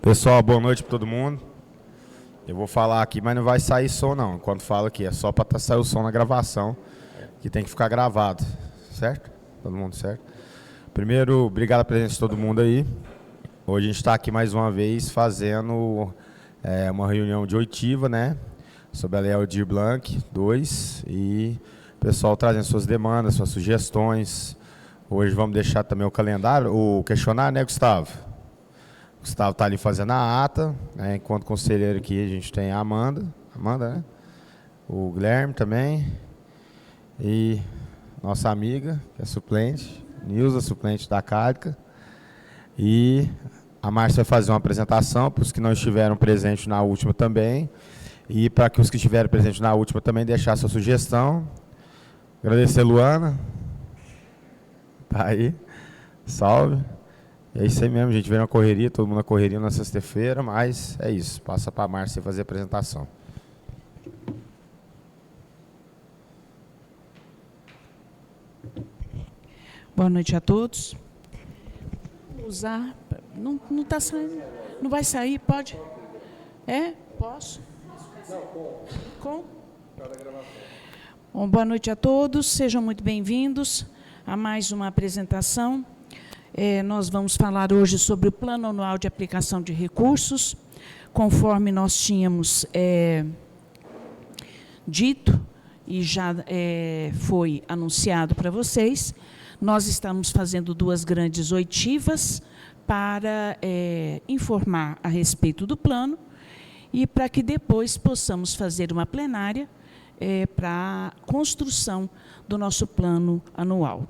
Pessoal, boa noite para todo mundo. Eu vou falar aqui, mas não vai sair som não. Enquanto falo aqui, é só para sair o som na gravação, que tem que ficar gravado, certo? Todo mundo certo? Primeiro, obrigado pela presença de todo mundo aí. Hoje a gente está aqui mais uma vez fazendo uma reunião de oitiva, né? Sobre a Lei Aldir Blanc 2 e o pessoal trazendo suas demandas, suas sugestões. Hoje vamos deixar também o calendário, o questionário, né, Gustavo? O Gustavo está ali fazendo a ata, né? Enquanto conselheiro aqui a gente tem a Amanda, né? O Guilherme também, e nossa amiga, que é suplente, Nilza, suplente da CADCA, e a Márcia vai fazer uma apresentação para os que não estiveram presentes na última também, e para que os que estiveram presentes na última também deixar sua sugestão. Agradecer a Luana, tá aí, salve. É isso aí mesmo, a gente veio na correria, todo mundo na correria na sexta-feira, mas é isso, passa para a Márcia fazer a apresentação. Boa noite a todos. Não está saindo, não vai sair, pode? Posso? Com? Bom, boa noite a todos, sejam muito bem-vindos a mais uma apresentação. Nós vamos falar hoje sobre o Plano Anual de Aplicação de Recursos, conforme nós tínhamos dito e já foi anunciado para vocês. Nós estamos fazendo 2 grandes oitivas para informar a respeito do plano e para que depois possamos fazer uma plenária para a construção do nosso plano anual.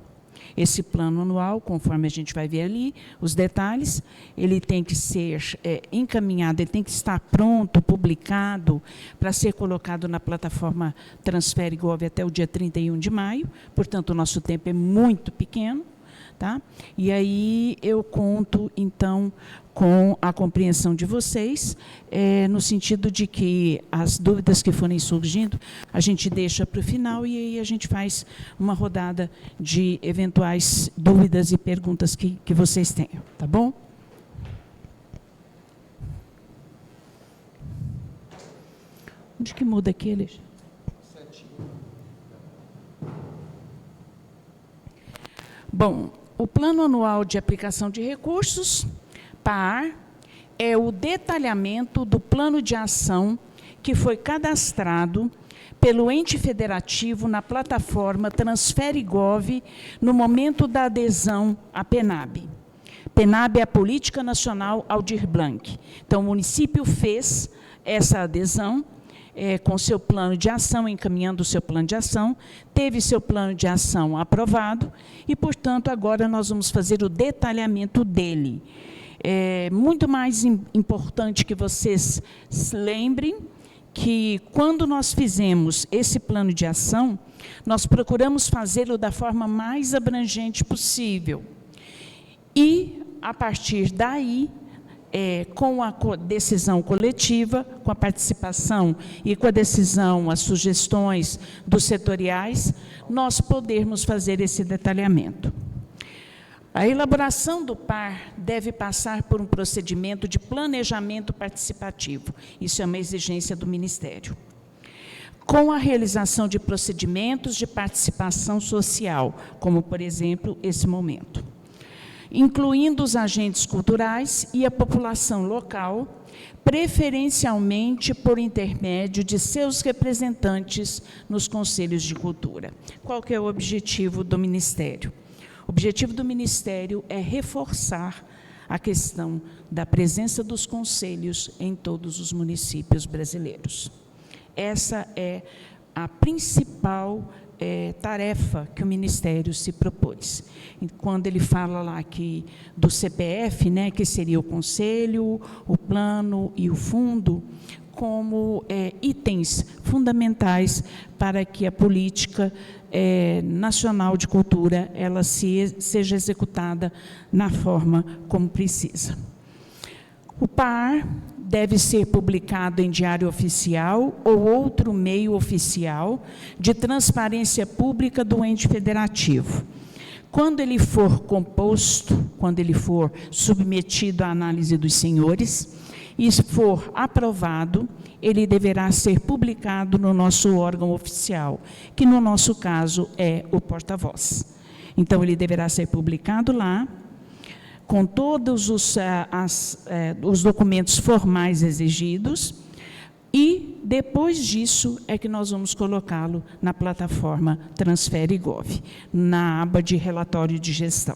Esse plano anual, conforme a gente vai ver ali, os detalhes, ele tem que ser encaminhado, ele tem que estar pronto, publicado, para ser colocado na plataforma Transfere.gov até o dia 31 de maio, portanto, o nosso tempo é muito pequeno, tá? E aí eu conto, então, com a compreensão de vocês, no sentido de que as dúvidas que forem surgindo, a gente deixa para o final e aí a gente faz uma rodada de eventuais dúvidas e perguntas que vocês tenham, tá bom? Onde que muda aqui, Alexandre? Bom, o Plano Anual de Aplicação de Recursos, PAR, é o detalhamento do plano de ação que foi cadastrado pelo ente federativo na plataforma Transfere.gov no momento da adesão à PNAB. PNAB é a Política Nacional Aldir Blanc. Então, o município fez essa adesão com seu plano de ação, encaminhando o seu plano de ação, teve seu plano de ação aprovado e, portanto, agora nós vamos fazer o detalhamento dele. É muito mais importante que vocês se lembrem que, quando nós fizemos esse plano de ação, nós procuramos fazê-lo da forma mais abrangente possível. E, a partir daí, com a decisão coletiva, com a participação e com a decisão, as sugestões dos setoriais, nós podermos fazer esse detalhamento. A elaboração do PAR deve passar por um procedimento de planejamento participativo. Isso é uma exigência do Ministério. Com a realização de procedimentos de participação social, como, por exemplo, esse momento. Incluindo os agentes culturais e a população local, preferencialmente por intermédio de seus representantes nos conselhos de cultura. Qual que é o objetivo do Ministério? O objetivo do Ministério é reforçar a questão da presença dos conselhos em todos os municípios brasileiros. Essa é a principal tarefa que o Ministério se propôs. E quando ele fala lá do CPF, né, que seria o conselho, o plano e o fundo, como itens fundamentais para que a política nacional de cultura ela seja executada na forma como precisa. O PAR deve ser publicado em Diário Oficial ou outro meio oficial de transparência pública do ente federativo, Quando ele for composto, quando ele for submetido à análise dos senhores, e se for aprovado, ele deverá ser publicado no nosso órgão oficial, que no nosso caso é o porta-voz. Então, ele deverá ser publicado lá, com todos os documentos formais exigidos, e depois disso é que nós vamos colocá-lo na plataforma Transfere-Gov, na aba de relatório de gestão.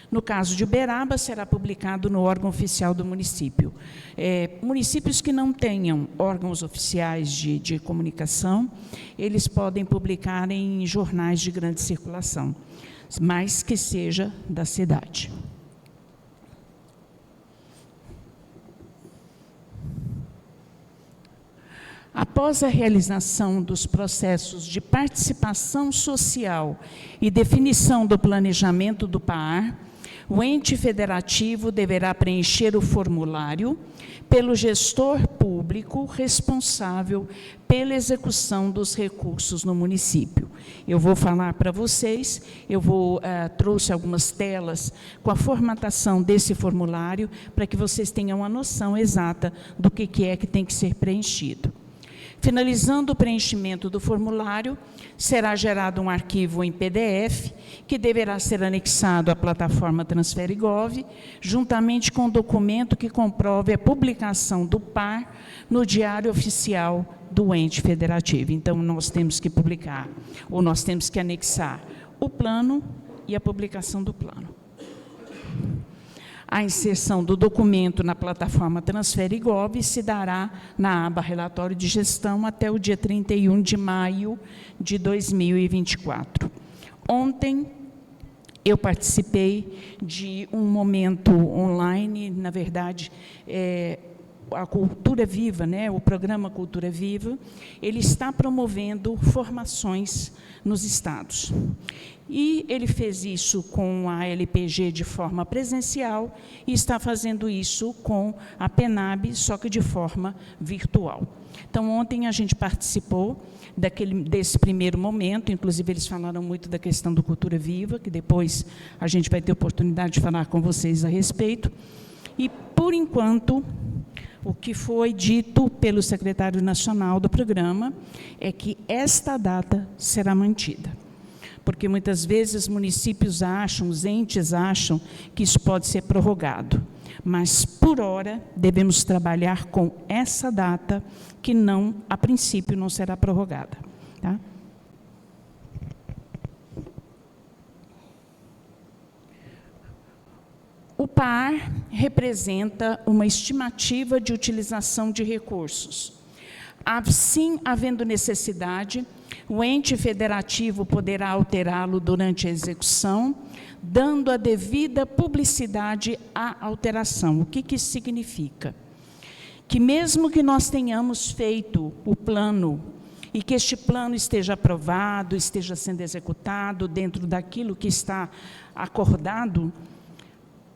No caso de Uberaba, será publicado no órgão oficial do município. Municípios que não tenham órgãos oficiais de comunicação, eles podem publicar em jornais de grande circulação, mas que seja da cidade. Após a realização dos processos de participação social e definição do planejamento do PAR, o ente federativo deverá preencher o formulário pelo gestor público responsável pela execução dos recursos no município. Eu vou falar para vocês, trouxe algumas telas com a formatação desse formulário para que vocês tenham uma noção exata do que é que tem que ser preenchido. Finalizando o preenchimento do formulário, será gerado um arquivo em PDF, que deverá ser anexado à plataforma Transfere-Gov, juntamente com o documento que comprove a publicação do PAR no Diário Oficial do ente federativo. Então, nós temos que publicar, ou nós temos que anexar o plano e a publicação do plano. A inserção do documento na plataforma Transfere-Gov se dará na aba Relatório de Gestão até o dia 31 de maio de 2024. Ontem, eu participei de um momento online, na verdade, a Cultura Viva, né, o programa Cultura Viva, ele está promovendo formações nos estados. E ele fez isso com a LPG de forma presencial e está fazendo isso com a PENAB, só que de forma virtual. Então, ontem a gente participou desse primeiro momento, inclusive eles falaram muito da questão do Cultura Viva, que depois a gente vai ter oportunidade de falar com vocês a respeito. E, por enquanto, o que foi dito pelo secretário nacional do programa é que esta data será mantida. Porque muitas vezes municípios acham, os entes acham que isso pode ser prorrogado. Mas, por hora, devemos trabalhar com essa data que não, a princípio, não será prorrogada. Tá? O PAR representa uma estimativa de utilização de recursos. Assim, havendo necessidade, o ente federativo poderá alterá-lo durante a execução, dando a devida publicidade à alteração. O que isso significa? Que mesmo que nós tenhamos feito o plano e que este plano esteja aprovado, esteja sendo executado dentro daquilo que está acordado,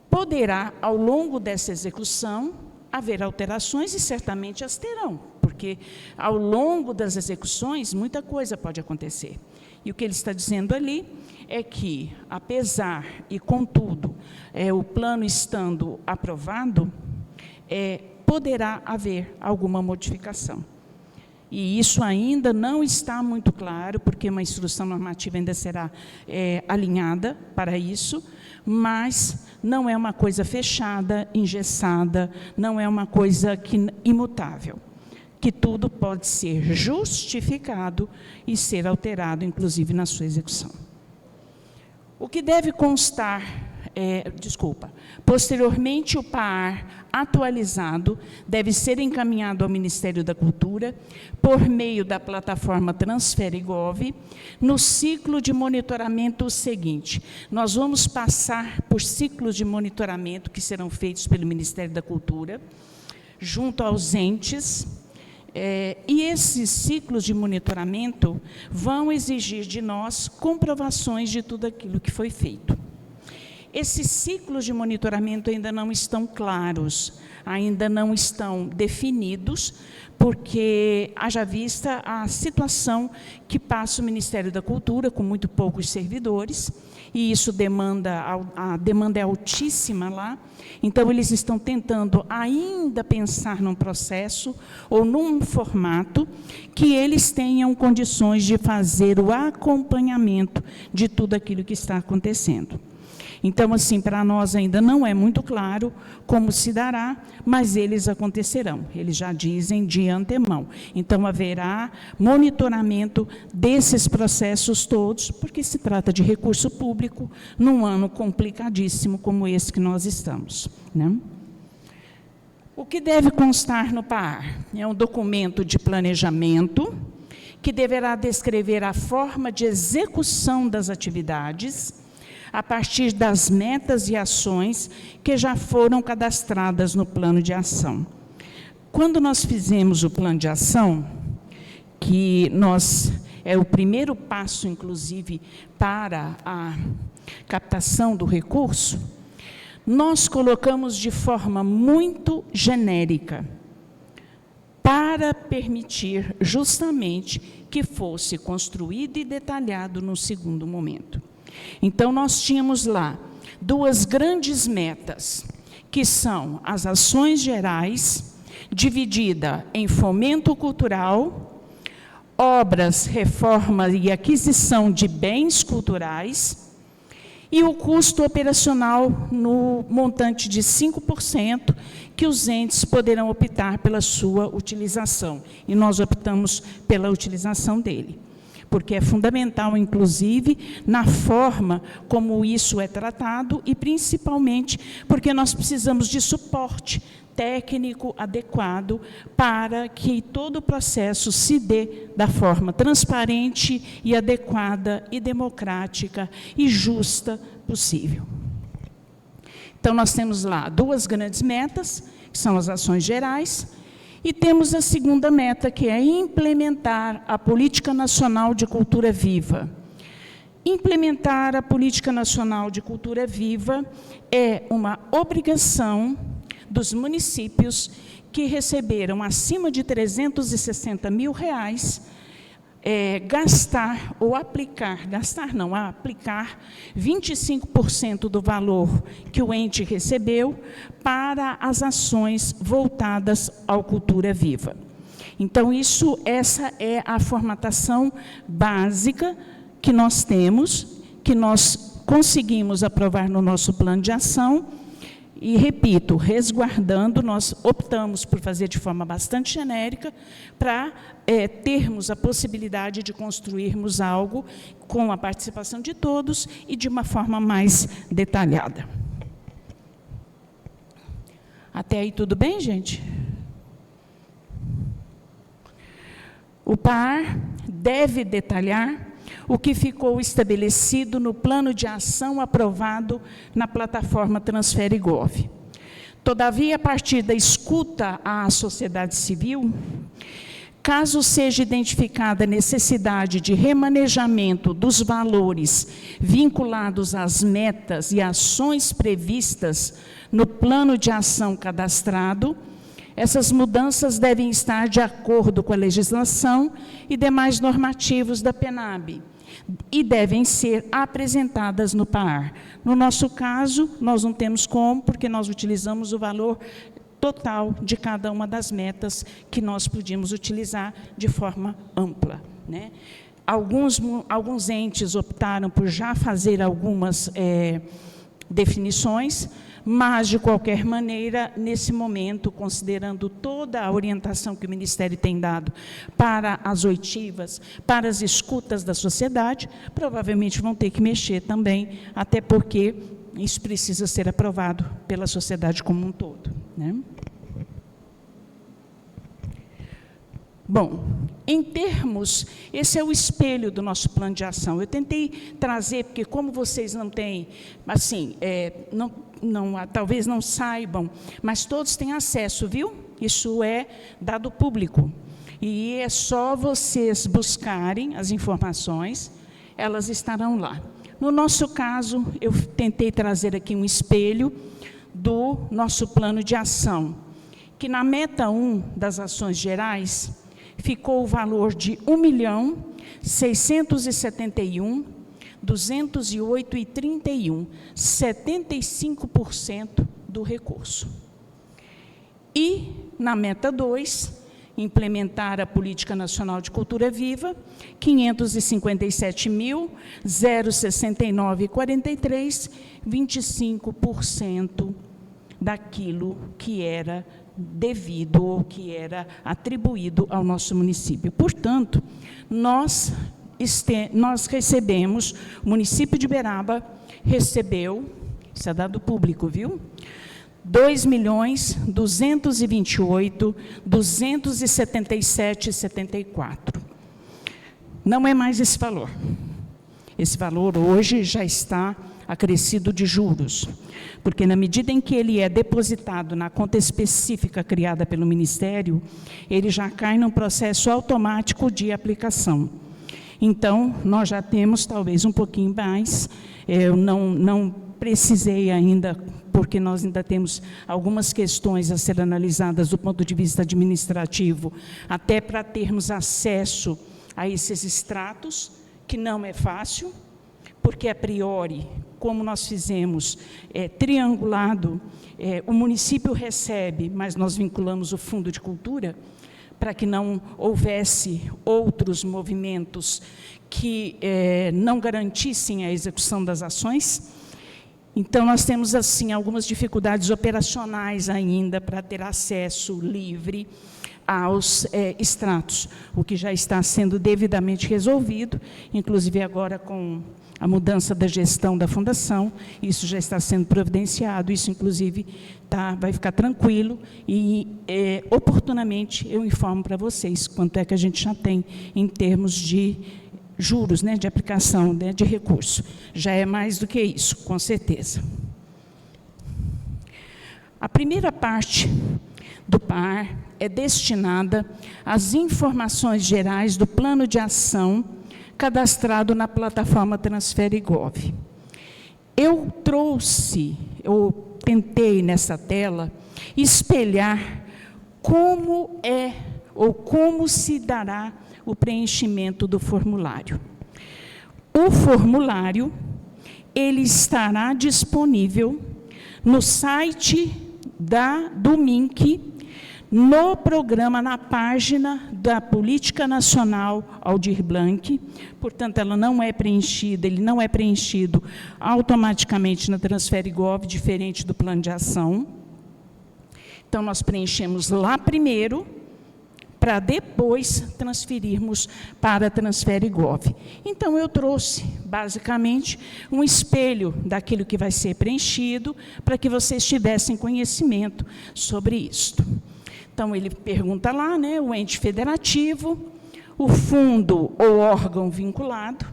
poderá, ao longo dessa execução, haver alterações e certamente as terão, porque ao longo das execuções muita coisa pode acontecer. E o que ele está dizendo ali é que, apesar e contudo, o plano estando aprovado, poderá haver alguma modificação. E isso ainda não está muito claro, porque uma instrução normativa ainda será alinhada para isso, mas não é uma coisa fechada, engessada, não é uma coisa imutável, que tudo pode ser justificado e ser alterado, inclusive, na sua execução. O que deve constar, posteriormente o PAR atualizado deve ser encaminhado ao Ministério da Cultura por meio da plataforma Transfere-Gov no ciclo de monitoramento seguinte. Nós vamos passar por ciclos de monitoramento que serão feitos pelo Ministério da Cultura, junto aos entes, e esses ciclos de monitoramento vão exigir de nós comprovações de tudo aquilo que foi feito. Esses ciclos de monitoramento ainda não estão claros. ainda não estão definidos, porque haja vista a situação que passa o Ministério da Cultura, com muito poucos servidores, e isso a demanda é altíssima lá. Então, eles estão tentando ainda pensar num processo ou num formato que eles tenham condições de fazer o acompanhamento de tudo aquilo que está acontecendo. Então, assim, para nós ainda não é muito claro como se dará, mas eles acontecerão, eles já dizem de antemão. Então, haverá monitoramento desses processos todos, porque se trata de recurso público num ano complicadíssimo como esse que nós estamos, né? O que deve constar no PAR? É um documento de planejamento que deverá descrever a forma de execução das atividades a partir das metas e ações que já foram cadastradas no plano de ação. Quando nós fizemos o plano de ação, que é o primeiro passo, inclusive, para a captação do recurso, nós colocamos de forma muito genérica, para permitir justamente que fosse construído e detalhado no segundo momento. Então, nós tínhamos lá 2 grandes metas, que são as ações gerais, dividida em fomento cultural, obras, reforma e aquisição de bens culturais, e o custo operacional no montante de 5%, que os entes poderão optar pela sua utilização. E nós optamos pela utilização dele, porque é fundamental, inclusive, na forma como isso é tratado e, principalmente, porque nós precisamos de suporte técnico adequado para que todo o processo se dê da forma transparente e adequada e democrática e justa possível. Então, nós temos lá 2 grandes metas, que são as ações gerais, e temos a segunda meta, que é implementar a Política Nacional de Cultura Viva. Implementar a Política Nacional de Cultura Viva é uma obrigação dos municípios que receberam acima de R$360 mil, aplicar 25% do valor que o ente recebeu para as ações voltadas à cultura viva. Então, essa é a formatação básica que nós temos, que nós conseguimos aprovar no nosso plano de ação. E, repito, resguardando, nós optamos por fazer de forma bastante genérica para termos a possibilidade de construirmos algo com a participação de todos e de uma forma mais detalhada. Até aí tudo bem, gente? O PAR deve detalhar o que ficou estabelecido no plano de ação aprovado na plataforma Transfere-Gov. Todavia, a partir da escuta à sociedade civil, caso seja identificada a necessidade de remanejamento dos valores vinculados às metas e ações previstas no plano de ação cadastrado, essas mudanças devem estar de acordo com a legislação e demais normativos da PENAB e devem ser apresentadas no PAR. No nosso caso, nós não temos como, porque nós utilizamos o valor total de cada uma das metas que nós podíamos utilizar de forma ampla, né? Alguns entes optaram por já fazer algumas definições, mas, de qualquer maneira, nesse momento, considerando toda a orientação que o Ministério tem dado para as oitivas, para as escutas da sociedade, provavelmente vão ter que mexer também, até porque isso precisa ser aprovado pela sociedade como um todo, né? Bom, em termos, esse é o espelho do nosso plano de ação. Eu tentei trazer, porque como vocês não têm, assim, talvez não saibam, mas todos têm acesso, viu? Isso é dado público. E é só vocês buscarem as informações, elas estarão lá. No nosso caso, eu tentei trazer aqui um espelho do nosso plano de ação. que na meta 1 das ações gerais ficou o valor de R$ 1.671.208,31, 75% do recurso. E, na meta 2, implementar a Política Nacional de Cultura Viva, R$ 557.069,43, 25% daquilo que era devido ou que era atribuído ao nosso município. Portanto, nós recebemos, o município de Uberaba recebeu, isso é dado público, viu? R$ 2.228.277,74. Não é mais esse valor. Esse valor hoje já está acrescido de juros, porque na medida em que ele é depositado na conta específica criada pelo Ministério, ele já cai num processo automático de aplicação. Então, nós já temos talvez um pouquinho mais, eu não precisei ainda, porque nós ainda temos algumas questões a ser analisadas do ponto de vista administrativo, até para termos acesso a esses extratos, que não é fácil, porque a priori, como nós fizemos triangulado, o município recebe, mas nós vinculamos o Fundo de Cultura, para que não houvesse outros movimentos que não garantissem a execução das ações. Então, nós temos, assim, algumas dificuldades operacionais ainda para ter acesso livre aos extratos, o que já está sendo devidamente resolvido, inclusive agora com a mudança da gestão da fundação, isso já está sendo providenciado, isso, inclusive, vai ficar tranquilo e, oportunamente, eu informo para vocês quanto é que a gente já tem em termos de juros, de aplicação, de recurso. Já é mais do que isso, com certeza. A primeira parte do PAR é destinada às informações gerais do plano de ação cadastrado na plataforma Transfere.gov. Eu tentei nessa tela espelhar como é ou como se dará o preenchimento do formulário. O formulário, ele estará disponível no site do MINC, no programa, na página da Política Nacional Aldir Blanc, portanto, ela não é preenchida, ele não é preenchido automaticamente na Transfere.gov, diferente do plano de ação. Então, nós preenchemos lá primeiro, para depois transferirmos para a Transfere.gov. Então, eu trouxe, basicamente, um espelho daquilo que vai ser preenchido, para que vocês tivessem conhecimento sobre isto. Então, ele pergunta lá, o ente federativo, o fundo ou órgão vinculado,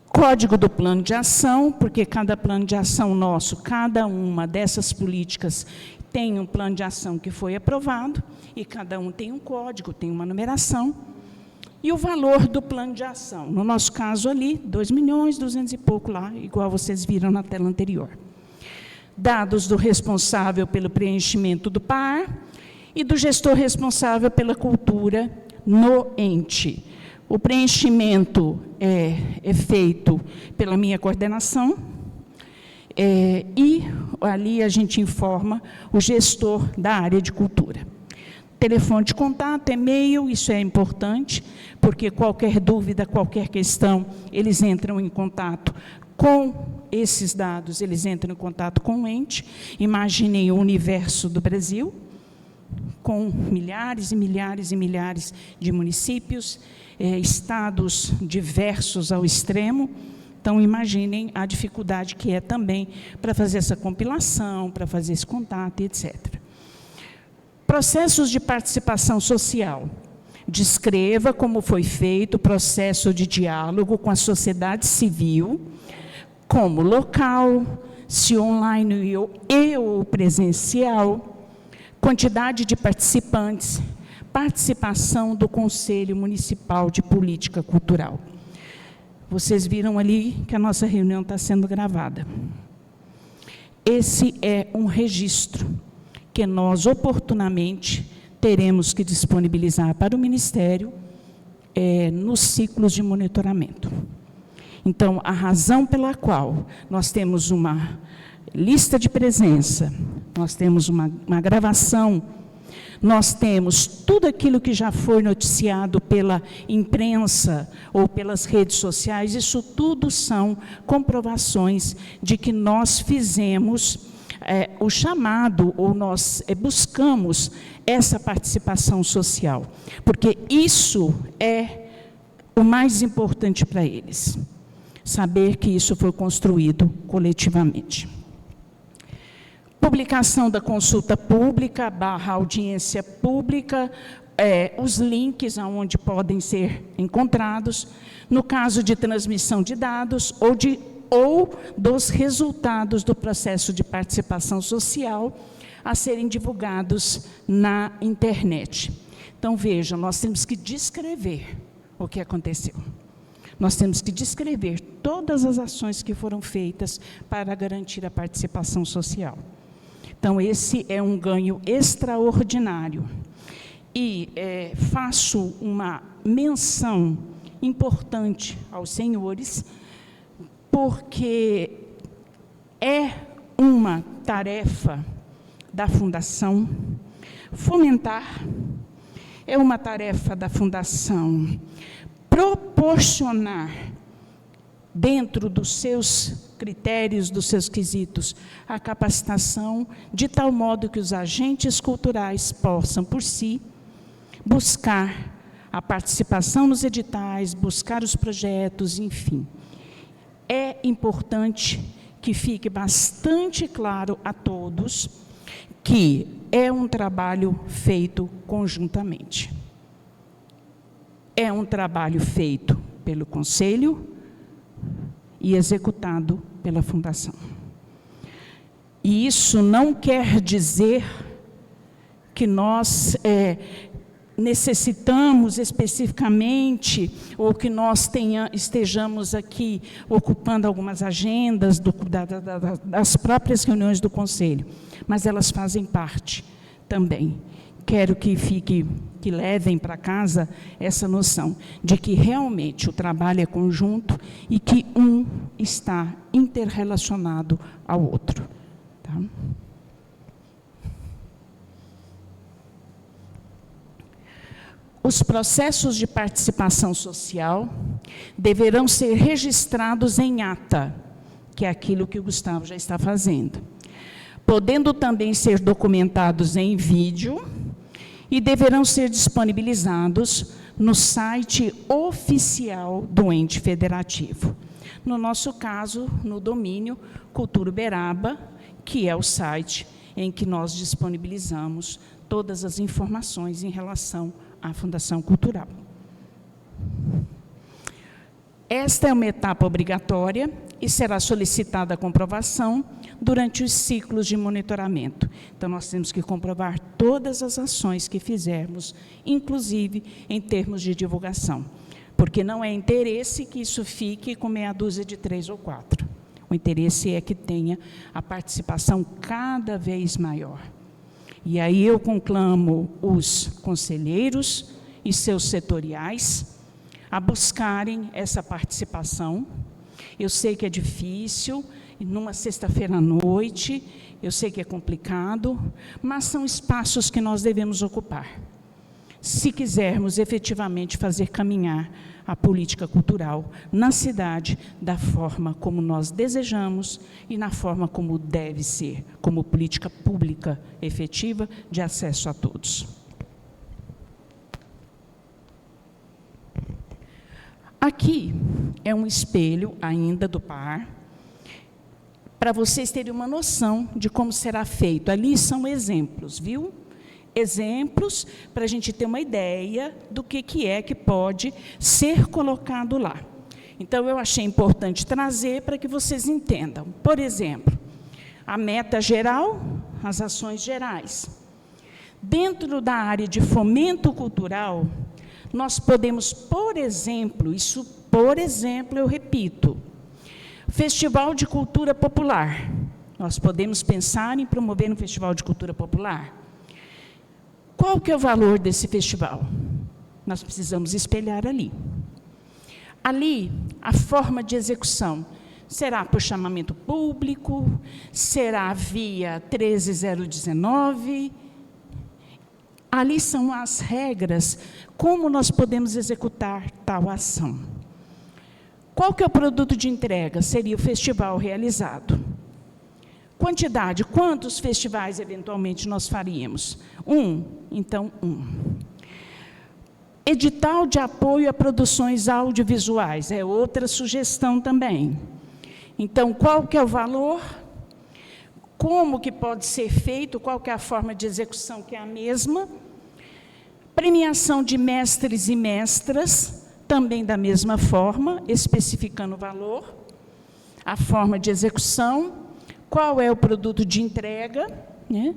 código do plano de ação, porque cada plano de ação nosso, cada uma dessas políticas tem um plano de ação que foi aprovado, e cada um tem um código, tem uma numeração, e o valor do plano de ação. No nosso caso ali, 2.200.000 e pouco lá, igual vocês viram na tela anterior. Dados do responsável pelo preenchimento do PAR e do gestor responsável pela cultura no ente. O preenchimento é feito pela minha coordenação, e ali a gente informa o gestor da área de cultura. Telefone de contato, e-mail, isso é importante, porque qualquer dúvida, qualquer questão, eles entram em contato com esses dados, eles entram em contato com o ente. Imaginem o universo do Brasil, com milhares e milhares e milhares de municípios, estados diversos ao extremo. Então, imaginem a dificuldade que é também para fazer essa compilação, para fazer esse contato, etc. Processos de participação social. Descreva como foi feito o processo de diálogo com a sociedade civil, como local, se online e ou presencial, quantidade de participantes, participação do Conselho Municipal de Política Cultural. Vocês viram ali que a nossa reunião está sendo gravada. Esse é um registro que nós, oportunamente, teremos que disponibilizar para o Ministério nos ciclos de monitoramento. Então, a razão pela qual nós temos uma lista de presença, nós temos uma gravação, nós temos tudo aquilo que já foi noticiado pela imprensa ou pelas redes sociais, isso tudo são comprovações de que nós fizemos o chamado, ou nós buscamos essa participação social, porque isso é o mais importante para eles, saber que isso foi construído coletivamente. Publicação da consulta pública, / audiência pública, os links aonde podem ser encontrados, no caso de transmissão de dados ou dos resultados do processo de participação social a serem divulgados na internet. Então, vejam, nós temos que descrever o que aconteceu. Nós temos que descrever todas as ações que foram feitas para garantir a participação social. Então, esse é um ganho extraordinário. E faço uma menção importante aos senhores, porque é uma tarefa da Fundação fomentar, é uma tarefa da Fundação proporcionar, dentro dos seus critérios, dos seus quesitos, a capacitação, de tal modo que os agentes culturais possam, por si, buscar a participação nos editais, buscar os projetos, enfim. É importante que fique bastante claro a todos que é um trabalho feito conjuntamente. É um trabalho feito pelo Conselho e executado pela Fundação. E isso não quer dizer que nós necessitamos especificamente, ou que nós estejamos aqui ocupando algumas agendas das próprias reuniões do Conselho, mas elas fazem parte também. Quero que levem para casa essa noção de que realmente o trabalho é conjunto e que um está interrelacionado ao outro. Tá? Os processos de participação social deverão ser registrados em ata, que é aquilo que o Gustavo já está fazendo, podendo também ser documentados em vídeo e deverão ser disponibilizados no site oficial do ente federativo. No nosso caso, no domínio Cultura Uberaba, que é o site em que nós disponibilizamos todas as informações em relação à Fundação Cultural. Esta é uma etapa obrigatória e será solicitada a comprovação durante os ciclos de monitoramento. Então, nós temos que comprovar todas as ações que fizermos, inclusive em termos de divulgação, porque não é interesse que isso fique com meia dúzia de 3 ou 4. O interesse é que tenha a participação cada vez maior. E aí eu conclamo os conselheiros e seus setoriais a buscarem essa participação. Eu sei que é difícil, numa sexta-feira à noite, eu sei que é complicado, mas são espaços que nós devemos ocupar, se quisermos efetivamente fazer caminhar a política cultural na cidade da forma como nós desejamos e na forma como deve ser, como política pública efetiva de acesso a todos. Aqui é um espelho ainda do PAR, para vocês terem uma noção de como será feito. Ali são exemplos, viu? Exemplos para a gente ter uma ideia do que é que pode ser colocado lá. Então, eu achei importante trazer para que vocês entendam. Por exemplo, a meta geral, as ações gerais. Dentro da área de fomento cultural, nós podemos, por exemplo, eu repito, Festival de Cultura Popular, nós podemos pensar em promover um festival de cultura popular. Qual que é o valor desse festival? Nós precisamos espelhar ali. Ali, a forma de execução será por chamamento público, será via 13019. Ali são as regras, como nós podemos executar tal ação. Qual que é o produto de entrega? Seria o festival realizado. Quantidade, quantos festivais eventualmente nós faríamos? Então, Edital de apoio a produções audiovisuais, é outra sugestão também. Então, qual que é o valor? Como que pode ser feito? Qual que é a forma de execução que é a mesma? Premiação de mestres e mestras, também da mesma forma, especificando o valor, a forma de execução, qual é o produto de entrega, né?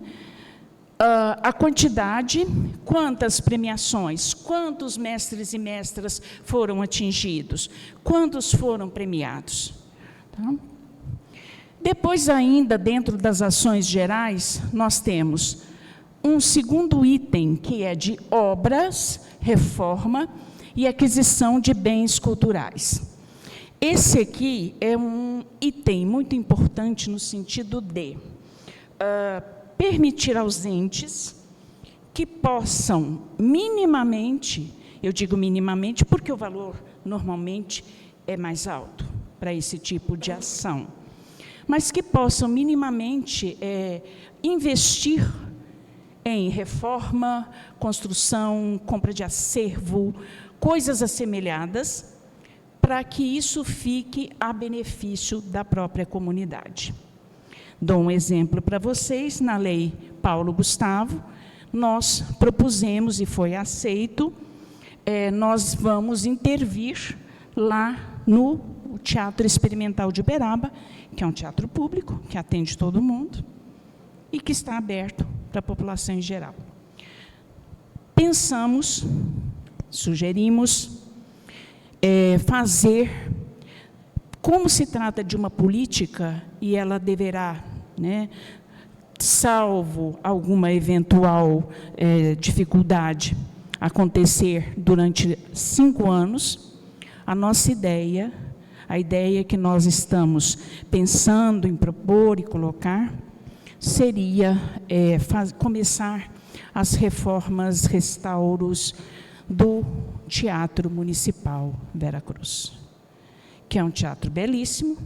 A quantidade, quantas premiações, quantos mestres e mestras foram atingidos, quantos foram premiados. Tá? Depois ainda, dentro das ações gerais, nós temos um segundo item, que é de obras, reforma e aquisição de bens culturais. Esse aqui é um item muito importante no sentido de permitir aos entes que possam minimamente, eu digo minimamente porque o valor normalmente é mais alto para esse tipo de ação, mas que possam minimamente investir em reforma, construção, compra de acervo, coisas assemelhadas, para que isso fique a benefício da própria comunidade. Dou um exemplo para vocês, na Lei Paulo Gustavo, nós propusemos, e foi aceito, nós vamos intervir lá no Teatro Experimental de Uberaba, que é um teatro público, que atende todo mundo, e que está aberto para a população em geral. Pensamos, sugerimos, fazer, como se trata de uma política, e ela deverá, né, salvo alguma eventual dificuldade, acontecer durante 5 anos, a nossa ideia, a ideia que nós estamos pensando em propor e colocar, seria começar as reformas, restauros do Teatro Municipal Veracruz, que é um teatro belíssimo,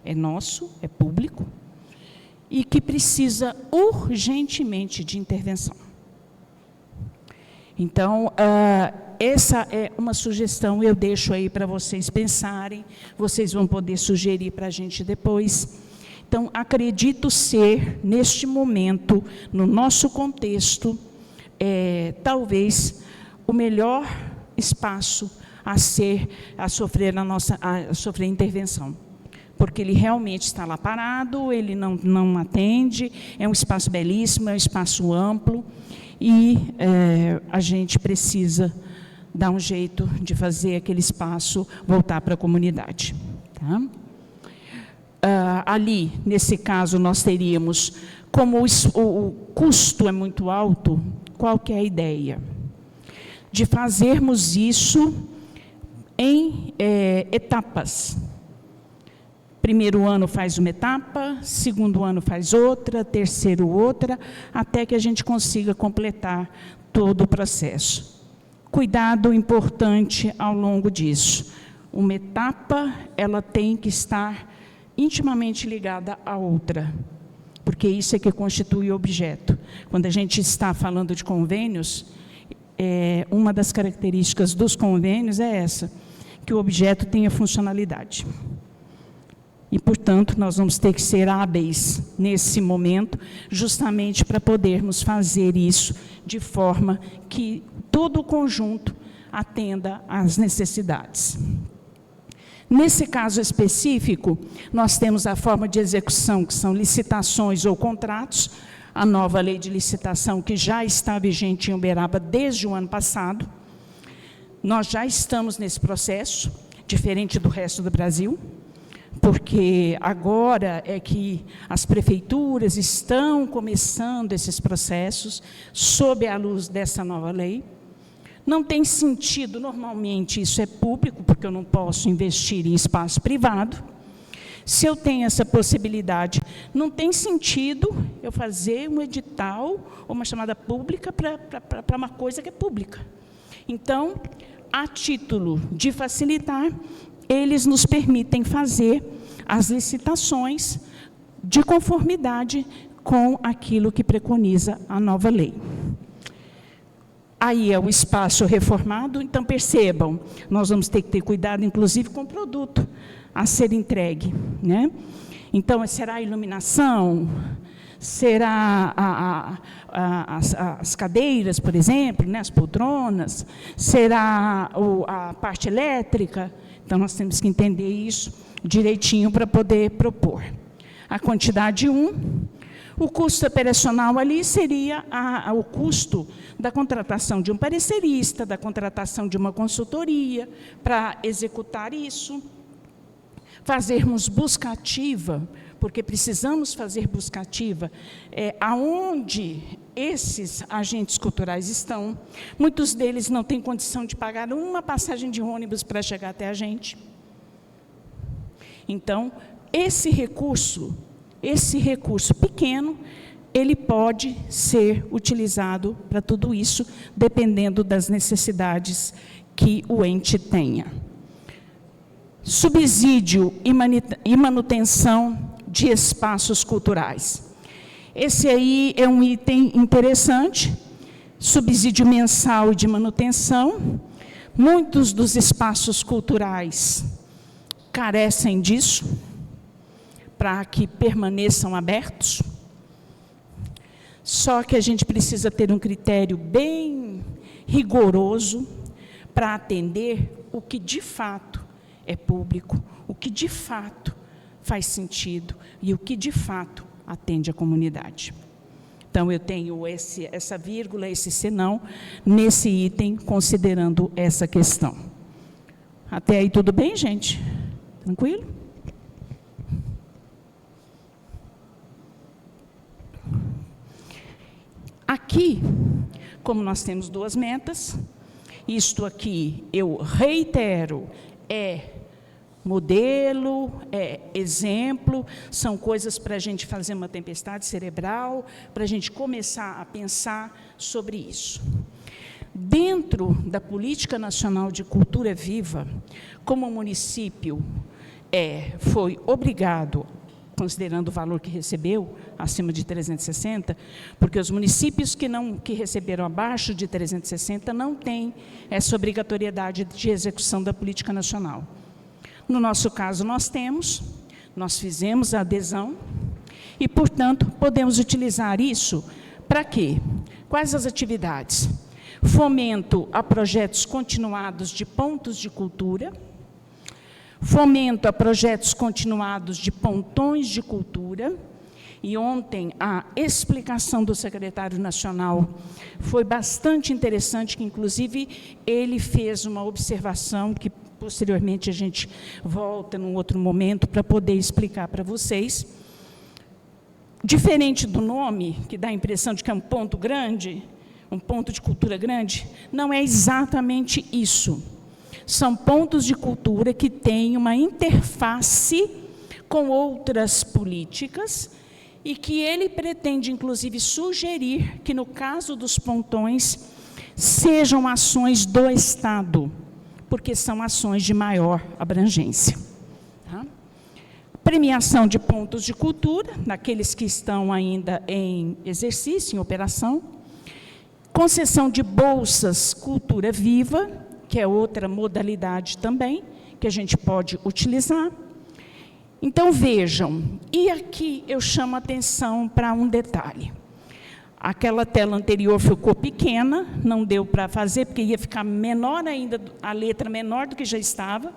é nosso, é público, e que precisa urgentemente de intervenção. Então, essa é uma sugestão, eu deixo aí para vocês pensarem, vocês vão poder sugerir para a gente depois. Então, acredito ser, neste momento, no nosso contexto, talvez o melhor espaço a sofrer intervenção, porque ele realmente está lá parado, ele não atende, é um espaço belíssimo, é um espaço amplo, e a gente precisa dar um jeito de fazer aquele espaço voltar para a comunidade. Tá? Ali, nesse caso, nós teríamos, como o custo é muito alto, qual que é a ideia? De fazermos isso em etapas. Primeiro ano faz uma etapa, segundo ano faz outra, terceiro outra, até que a gente consiga completar todo o processo. Cuidado importante ao longo disso. Uma etapa, ela tem que estar intimamente ligada à outra, porque isso é que constitui o objeto. Quando a gente está falando de convênios, uma das características dos convênios é essa, que o objeto tenha funcionalidade. E, portanto, nós vamos ter que ser hábeis nesse momento, justamente para podermos fazer isso de forma que todo o conjunto atenda às necessidades. Nesse caso específico, nós temos a forma de execução, que são licitações ou contratos, a nova lei de licitação, que já está vigente em Uberaba desde o ano passado. Nós já estamos nesse processo, diferente do resto do Brasil, porque agora é que as prefeituras estão começando esses processos sob a luz dessa nova lei. Não tem sentido, normalmente isso é público, porque eu não posso investir em espaço privado. Se eu tenho essa possibilidade, não tem sentido eu fazer um edital ou uma chamada pública para uma coisa que é pública. Então, a título de facilitar, eles nos permitem fazer as licitações de conformidade com aquilo que preconiza a nova lei. Aí é o espaço reformado, então percebam, nós vamos ter que ter cuidado, inclusive, com o produto a ser entregue, né? Então, será a iluminação, será as cadeiras, por exemplo, né, as poltronas, será a parte elétrica. Então, nós temos que entender isso direitinho para poder propor. A quantidade 1, o custo operacional ali seria o custo da contratação de um parecerista, da contratação de uma consultoria para executar isso. Fazermos busca ativa, porque precisamos fazer busca ativa, aonde esses agentes culturais estão. Muitos deles não têm condição de pagar uma passagem de ônibus para chegar até a gente. Então, esse recurso pequeno, ele pode ser utilizado para tudo isso, dependendo das necessidades que o ente tenha. Subsídio e manutenção de espaços culturais. Esse aí é um item interessante, subsídio mensal e de manutenção. Muitos dos espaços culturais carecem disso, para que permaneçam abertos. Só que a gente precisa ter um critério bem rigoroso para atender o que de fato é público, o que de fato faz sentido e o que de fato atende a comunidade. Então, eu tenho essa vírgula, esse senão, nesse item, considerando essa questão. Até aí tudo bem, gente? Tranquilo? Aqui, como nós temos duas metas, isto aqui, eu reitero, é modelo, é exemplo, são coisas para a gente fazer uma tempestade cerebral, para a gente começar a pensar sobre isso. Dentro da Política Nacional de Cultura Viva, como o município foi obrigado, considerando o valor que recebeu, acima de 360, porque os municípios que receberam abaixo de 360 não têm essa obrigatoriedade de execução da política nacional. No nosso caso, nós fizemos a adesão e, portanto, podemos utilizar isso para quê? Quais as atividades? Fomento a projetos continuados de pontos de cultura, fomento a projetos continuados de pontões de cultura, e ontem a explicação do secretário nacional foi bastante interessante, que inclusive ele fez uma observação que posteriormente a gente volta num outro momento para poder explicar para vocês. Diferente do nome, que dá a impressão de que é um ponto grande, um ponto de cultura grande, não é exatamente isso. São pontos de cultura que têm uma interface com outras políticas e que ele pretende, inclusive, sugerir que, no caso dos pontões, sejam ações do Estado, porque são ações de maior abrangência. Tá? Premiação de pontos de cultura, daqueles que estão ainda em exercício, em operação. Concessão de bolsas Cultura Viva, que é outra modalidade também, que a gente pode utilizar. Então, vejam, e aqui eu chamo a atenção para um detalhe. Aquela tela anterior ficou pequena, não deu para fazer, porque ia ficar menor ainda, a letra menor do que já estava.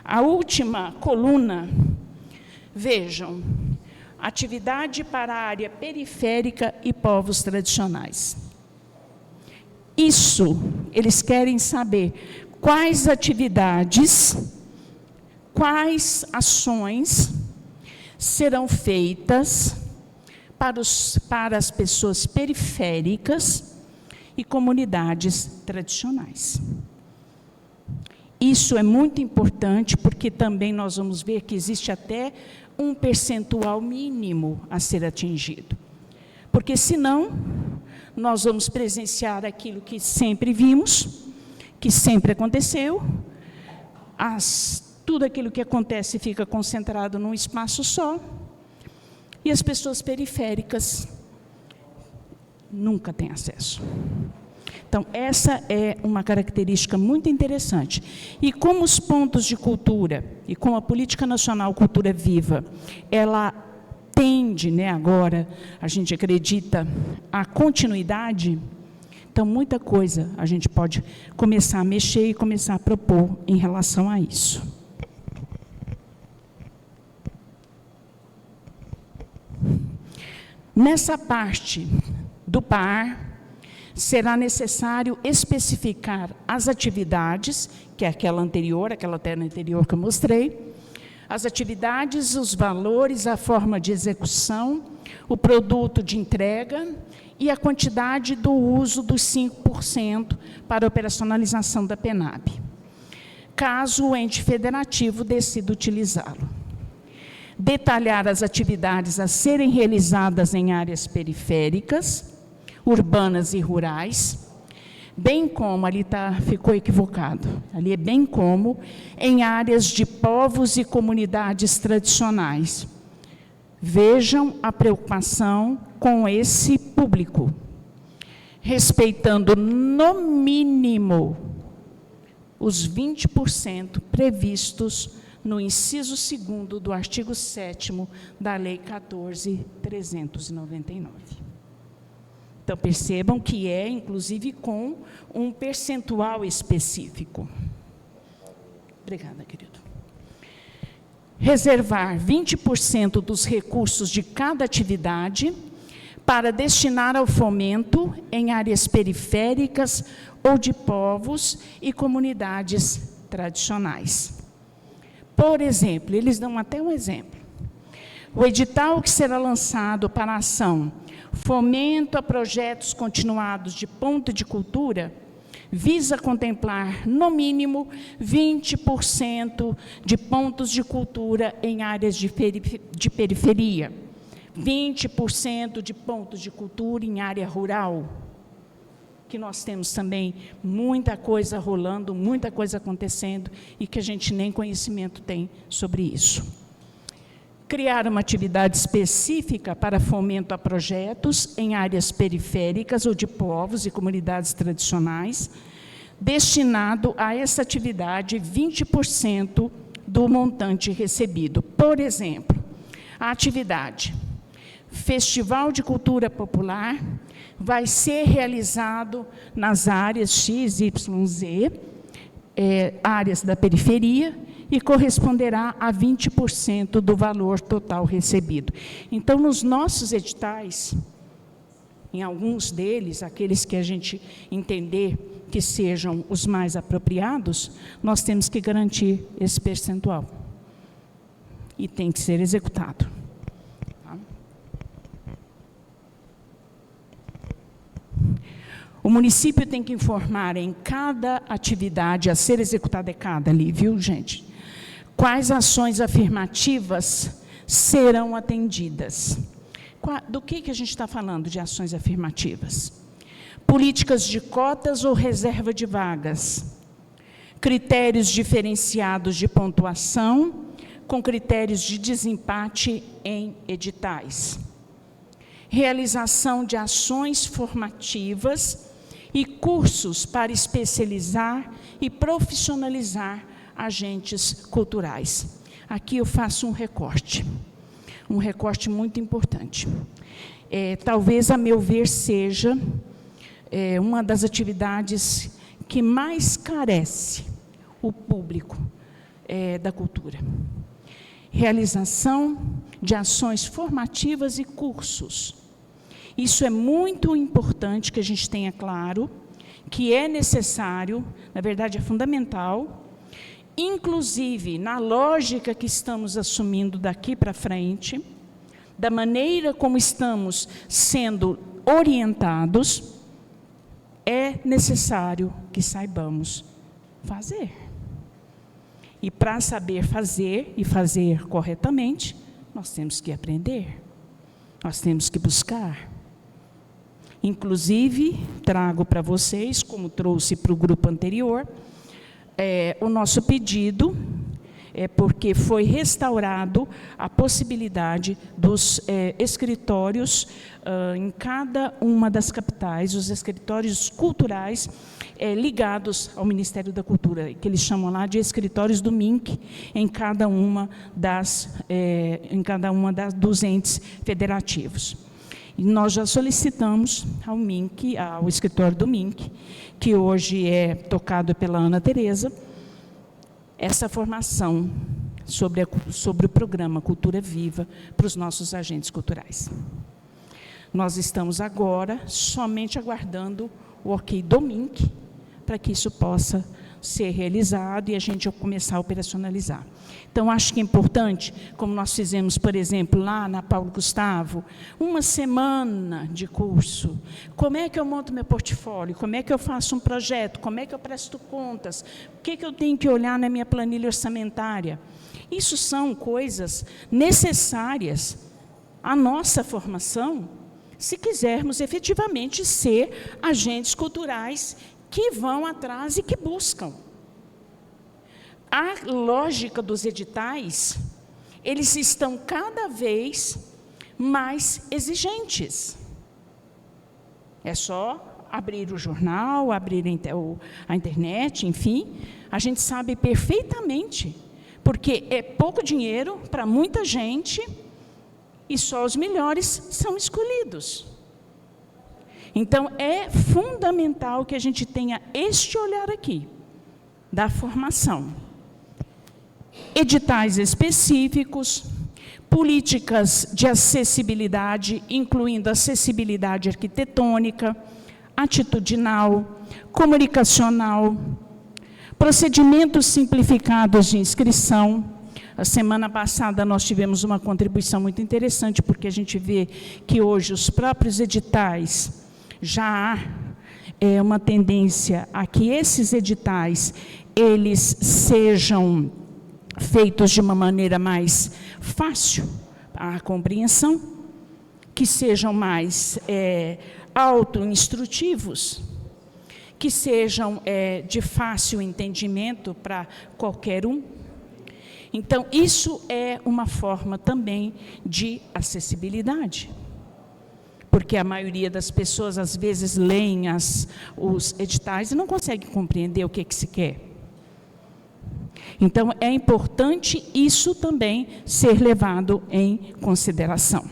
A última coluna, vejam, atividade para a área periférica e povos tradicionais. Isso, eles querem saber quais atividades quais ações serão feitas para as pessoas periféricas e comunidades tradicionais. Isso é muito importante, porque também nós vamos ver que existe até um percentual mínimo a ser atingido. Porque, senão, nós vamos presenciar aquilo que sempre vimos, que sempre aconteceu, tudo aquilo que acontece fica concentrado num espaço só, e as pessoas periféricas nunca têm acesso. Então, essa é uma característica muito interessante. E como os pontos de cultura, e como a Política Nacional Cultura Viva, ela tende, agora, a gente acredita, a continuidade, então, muita coisa a gente pode começar a mexer e começar a propor em relação a isso. Nessa parte do PAR, será necessário especificar as atividades, que é aquela tela anterior que eu mostrei, as atividades, os valores, a forma de execução, o produto de entrega e a quantidade do uso dos 5% para a operacionalização da PENAB, caso o ente federativo decida utilizá-lo. Detalhar as atividades a serem realizadas em áreas periféricas, urbanas e rurais, bem como, ficou equivocado, ali é bem como, em áreas de povos e comunidades tradicionais. Vejam a preocupação com esse público, respeitando no mínimo os 20% previstos no inciso 2º do artigo 7º da Lei 14.399. Então, percebam que é, inclusive, com um percentual específico. Obrigada, querido. Reservar 20% dos recursos de cada atividade para destinar ao fomento em áreas periféricas ou de povos e comunidades tradicionais. Por exemplo, eles dão até um exemplo. O edital que será lançado para a ação Fomento a Projetos Continuados de Ponto de Cultura visa contemplar, no mínimo, 20% de pontos de cultura em áreas de periferia, 20% de pontos de cultura em área rural, que nós temos também muita coisa rolando, muita coisa acontecendo, e que a gente nem conhecimento tem sobre isso. Criar uma atividade específica para fomento a projetos em áreas periféricas ou de povos e comunidades tradicionais, destinado a essa atividade 20% do montante recebido. Por exemplo, a atividade Festival de Cultura Popular vai ser realizado nas áreas X, Y, Z, áreas da periferia, e corresponderá a 20% do valor total recebido. Então, nos nossos editais, em alguns deles, aqueles que a gente entender que sejam os mais apropriados, nós temos que garantir esse percentual. E tem que ser executado. Tá? O município tem que informar em cada atividade a ser executada, ali, viu, gente? Quais ações afirmativas serão atendidas? Do que a gente está falando de ações afirmativas? Políticas de cotas ou reserva de vagas? Critérios diferenciados de pontuação, com critérios de desempate em editais. Realização de ações formativas e cursos para especializar e profissionalizar agentes culturais. Aqui eu faço um recorte muito importante. Talvez, a meu ver, seja uma das atividades que mais carece o público da cultura. Realização de ações formativas e cursos. Isso é muito importante que a gente tenha claro, que é necessário, na verdade é fundamental, inclusive na lógica que estamos assumindo daqui para frente, da maneira como estamos sendo orientados, é necessário que saibamos fazer. E para saber fazer e fazer corretamente, nós temos que aprender, nós temos que buscar. Inclusive, trago para vocês, como trouxe para o grupo anterior, o nosso pedido porque foi restaurado a possibilidade dos escritórios em cada uma das capitais, os escritórios culturais ligados ao Ministério da Cultura, que eles chamam lá de escritórios do MINC, em cada uma dos entes federativos. E nós já solicitamos ao MINC, ao escritório do MINC, que hoje é tocado pela Ana Tereza, essa formação sobre o programa Cultura Viva para os nossos agentes culturais. Nós estamos agora somente aguardando o ok do MINC para que isso possa ser realizado e a gente começar a operacionalizar. Então, acho que é importante, como nós fizemos, por exemplo, lá na Paulo Gustavo, uma semana de curso. Como é que eu monto meu portfólio? Como é que eu faço um projeto? Como é que eu presto contas? O que eu tenho que olhar na minha planilha orçamentária? Isso são coisas necessárias à nossa formação, se quisermos efetivamente ser agentes culturais que vão atrás e que buscam. A lógica dos editais, eles estão cada vez mais exigentes. É só abrir o jornal, abrir a internet, enfim, a gente sabe perfeitamente, porque é pouco dinheiro para muita gente e só os melhores são escolhidos. Então, é fundamental que a gente tenha este olhar aqui, da formação. Editais específicos, políticas de acessibilidade, incluindo acessibilidade arquitetônica, atitudinal, comunicacional, procedimentos simplificados de inscrição. A semana passada nós tivemos uma contribuição muito interessante, porque a gente vê que hoje os próprios editais já há uma tendência a que esses editais eles sejam feitos de uma maneira mais fácil a compreensão, que sejam mais auto-instrutivos, que sejam de fácil entendimento para qualquer um. Então, isso é uma forma também de acessibilidade, porque a maioria das pessoas, às vezes, leem os editais e não consegue compreender o que se quer. Então, é importante isso também ser levado em consideração.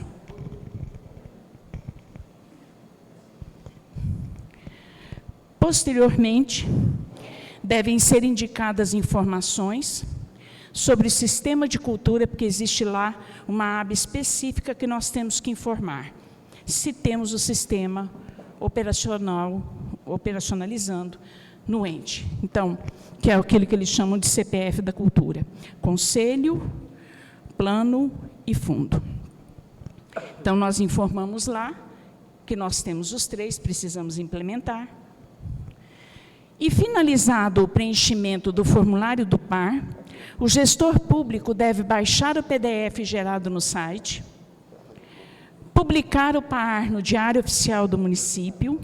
Posteriormente, devem ser indicadas informações sobre o sistema de cultura, porque existe lá uma aba específica que nós temos que informar. Se temos o sistema operacionalizando no ente. Então, que é aquilo que eles chamam de CPF da cultura. Conselho, plano e fundo. Então, nós informamos lá que nós temos os três, precisamos implementar. E, finalizado o preenchimento do formulário do PAR, o gestor público deve baixar o PDF gerado no site, publicar o PAR no Diário Oficial do município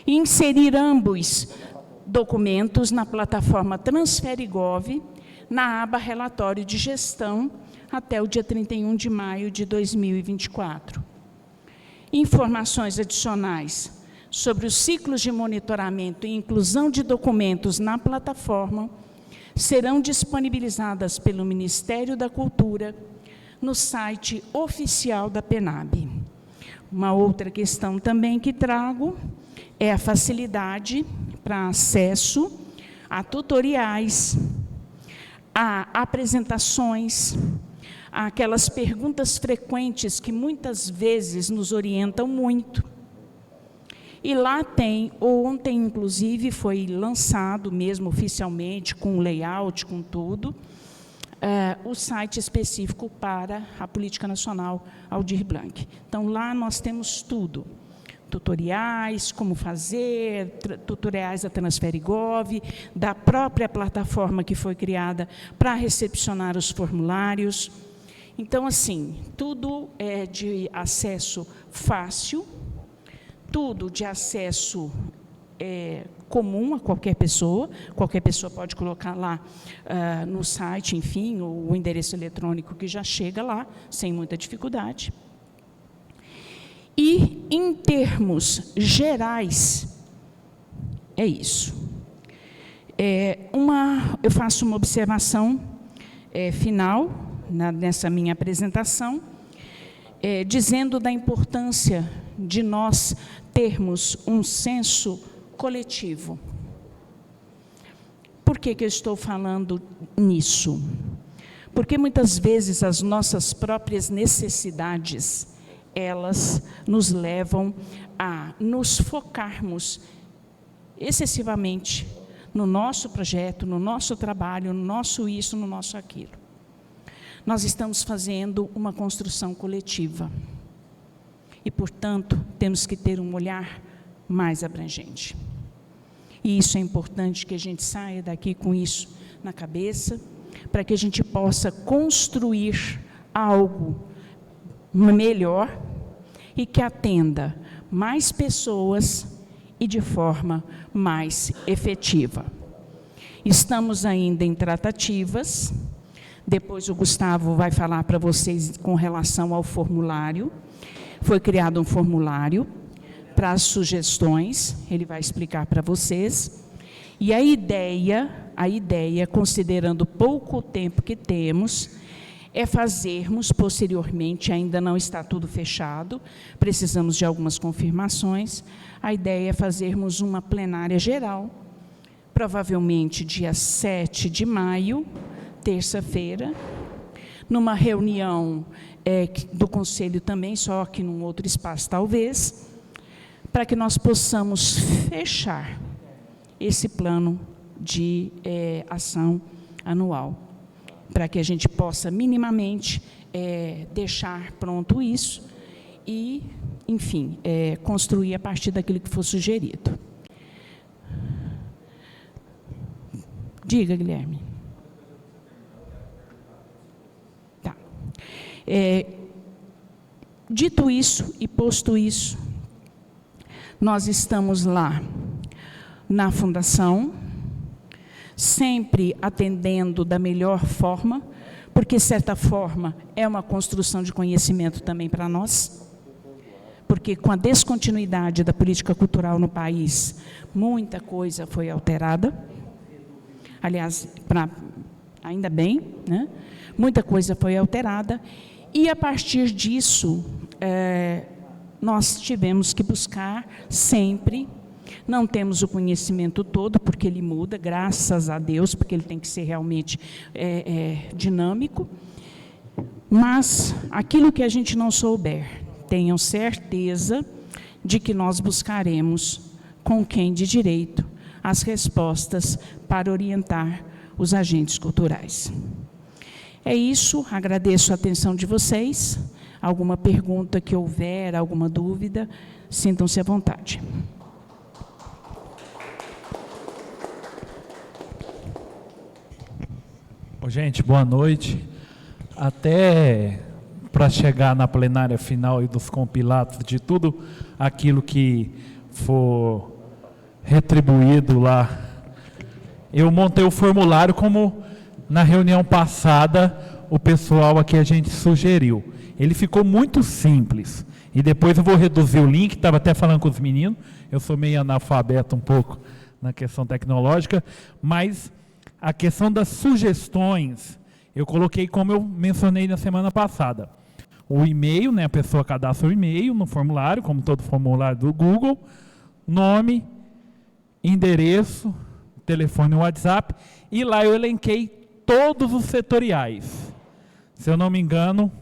e inserir ambos documentos na plataforma Transferigov, na aba Relatório de Gestão, até o dia 31 de maio de 2024. Informações adicionais sobre os ciclos de monitoramento e inclusão de documentos na plataforma serão disponibilizadas pelo Ministério da Cultura no site oficial da PENAB. Uma outra questão também que trago é a facilidade para acesso a tutoriais, a apresentações, a aquelas perguntas frequentes que muitas vezes nos orientam muito. E lá tem, ontem inclusive foi lançado mesmo oficialmente, com layout, com tudo, o site específico para a Política Nacional Aldir Blanc. Então, lá nós temos tudo. Tutoriais, como fazer, tutoriais da Transferigov, da própria plataforma que foi criada para recepcionar os formulários. Então, assim, tudo é de acesso fácil, tudo de acesso comum a qualquer pessoa pode colocar lá no site, enfim, o endereço eletrônico que já chega lá, sem muita dificuldade. E, em termos gerais, é isso. Eu faço uma observação final nessa minha apresentação, dizendo da importância de nós termos um senso coletivo. Por que eu estou falando nisso? Porque muitas vezes as nossas próprias necessidades, elas nos levam a nos focarmos excessivamente no nosso projeto, no nosso trabalho, no nosso isso, no nosso aquilo. Nós estamos fazendo uma construção coletiva. E, portanto, temos que ter um olhar mais abrangente. E isso é importante que a gente saia daqui com isso na cabeça, para que a gente possa construir algo melhor e que atenda mais pessoas e de forma mais efetiva. Estamos ainda em tratativas, depois o Gustavo vai falar para vocês com relação ao formulário. Foi criado um formulário para as sugestões, ele vai explicar para vocês. E a ideia, considerando pouco tempo que temos, é fazermos posteriormente, ainda não está tudo fechado, precisamos de algumas confirmações, a ideia é fazermos uma plenária geral, provavelmente dia 7 de maio, terça-feira, numa reunião do Conselho também, só que num outro espaço talvez, para que nós possamos fechar esse plano de ação anual, para que a gente possa minimamente deixar pronto isso e, enfim, construir a partir daquilo que for sugerido. Diga, Guilherme. Tá. Dito isso e posto isso, nós estamos lá na Fundação, sempre atendendo da melhor forma, porque, de certa forma, é uma construção de conhecimento também para nós, porque com a descontinuidade da política cultural no país, muita coisa foi alterada, aliás, ainda bem, né? Muita coisa foi alterada, e a partir disso, nós tivemos que buscar sempre, não temos o conhecimento todo, porque ele muda, graças a Deus, porque ele tem que ser realmente dinâmico, mas aquilo que a gente não souber, tenham certeza de que nós buscaremos, com quem de direito, as respostas para orientar os agentes culturais. É isso, agradeço a atenção de vocês. Alguma pergunta que houver, alguma dúvida, sintam-se à vontade. Gente, boa noite. Até para chegar na plenária final e dos compilados de tudo aquilo que for retribuído lá, eu montei o formulário como na reunião passada o pessoal aqui a gente sugeriu. Ele ficou muito simples. E depois eu vou reduzir o link, estava até falando com os meninos, eu sou meio analfabeto um pouco na questão tecnológica, mas a questão das sugestões, eu coloquei como eu mencionei na semana passada. O e-mail, né, a pessoa cadastra o e-mail no formulário, como todo formulário do Google, nome, endereço, telefone e WhatsApp, e lá eu elenquei todos os setoriais. Se eu não me engano,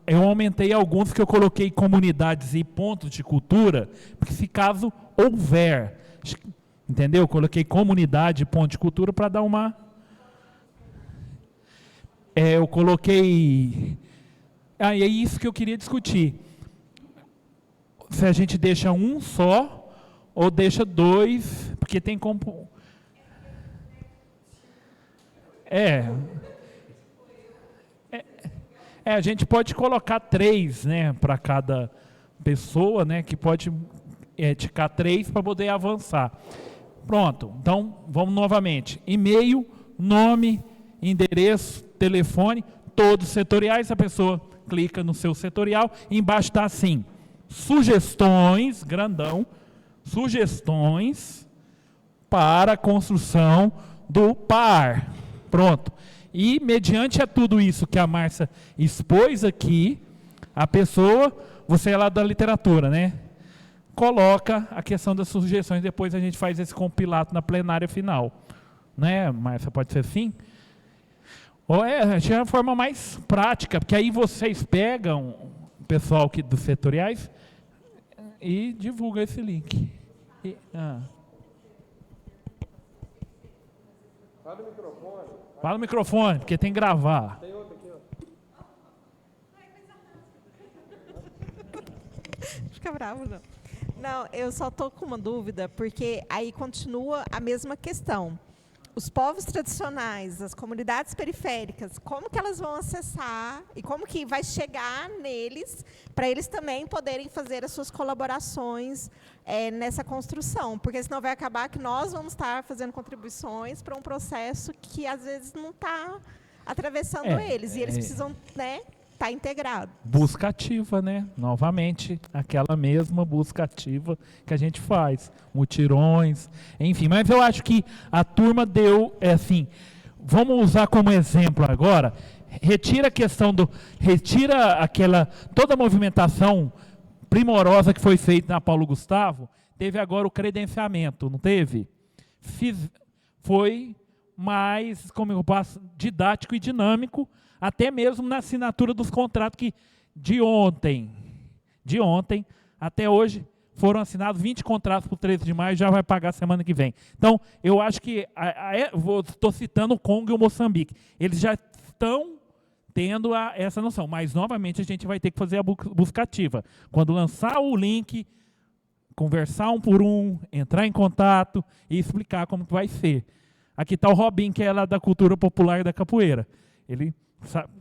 eu aumentei alguns que eu coloquei comunidades e pontos de cultura, porque se caso houver, entendeu? Eu coloquei comunidade e ponto de cultura para dar uma... eu coloquei... e é isso que eu queria discutir. Se a gente deixa um só, ou deixa dois, porque tem como... a gente pode colocar 3, né, para cada pessoa, né, que pode ticar 3 para poder avançar. Pronto, então vamos novamente. E-mail, nome, endereço, telefone, todos setoriais, a pessoa clica no seu setorial, e embaixo está assim, sugestões, grandão, sugestões para a construção do PAR. Pronto. E, mediante a tudo isso que a Márcia expôs aqui, a pessoa, você é lá da literatura, né? Coloca a questão das sugestões, depois a gente faz esse compilado na plenária final. Né, Márcia, pode ser assim? Ou é uma forma mais prática, porque aí vocês pegam o pessoal aqui dos setoriais e divulgam esse link. Fala no microfone. Fala no microfone, porque tem que gravar. Tem outro aqui, ó. Fica bravo, não. Não, eu só estou com uma dúvida, porque aí continua a mesma questão. Os povos tradicionais, as comunidades periféricas, como que elas vão acessar e como que vai chegar neles, para eles também poderem fazer as suas colaborações nessa construção? Porque senão vai acabar que nós vamos estar fazendo contribuições para um processo que às vezes não está atravessando eles, e eles precisam, né, estar integrados. Busca ativa, né? Novamente, aquela mesma busca ativa que a gente faz, mutirões, enfim. Mas eu acho que a turma deu, assim, vamos usar como exemplo agora, retira a questão retira toda a movimentação primorosa que foi feita na Paulo Gustavo, teve agora o credenciamento, não teve? Foi mais, como eu passo, didático e dinâmico, até mesmo na assinatura dos contratos que de ontem até hoje foram assinados 20 contratos para o 13 de maio, já vai pagar semana que vem. Então, eu acho que, estou citando o Congo e o Moçambique, eles já estão tendo essa noção, mas novamente a gente vai ter que fazer a busca ativa. Quando lançar o link, conversar um por um, entrar em contato e explicar como que vai ser. Aqui está o Robin, que é lá da cultura popular da capoeira.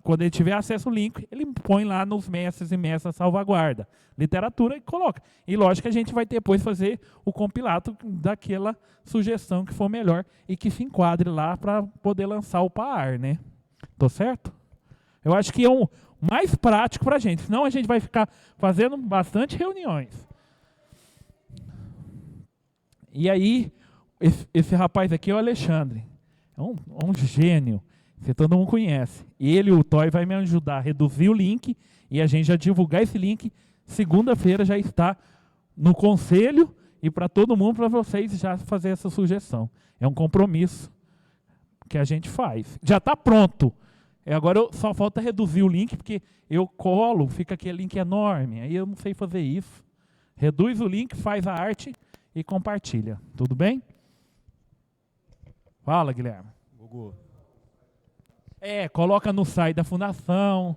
Quando ele tiver acesso ao link, ele põe lá nos mestres e mestras salvaguarda, literatura, e coloca. E lógico que a gente vai depois fazer o compilado daquela sugestão que for melhor e que se enquadre lá para poder lançar o PAR, né? Tô certo? Eu acho que é o mais prático para a gente, senão a gente vai ficar fazendo bastante reuniões. E aí, esse rapaz aqui é o Alexandre, é um gênio, que todo mundo conhece. E ele, o Toy, vai me ajudar a reduzir o link e a gente já divulgar esse link. Segunda-feira já está no conselho e para todo mundo, para vocês já fazer essa sugestão. É um compromisso que a gente faz. Já está pronto. Agora só falta reduzir o link, porque eu colo, fica aquele link enorme. Aí eu não sei fazer isso. Reduz o link, faz a arte e compartilha. Tudo bem? Fala, Guilherme. Gugu. Coloca no site da fundação.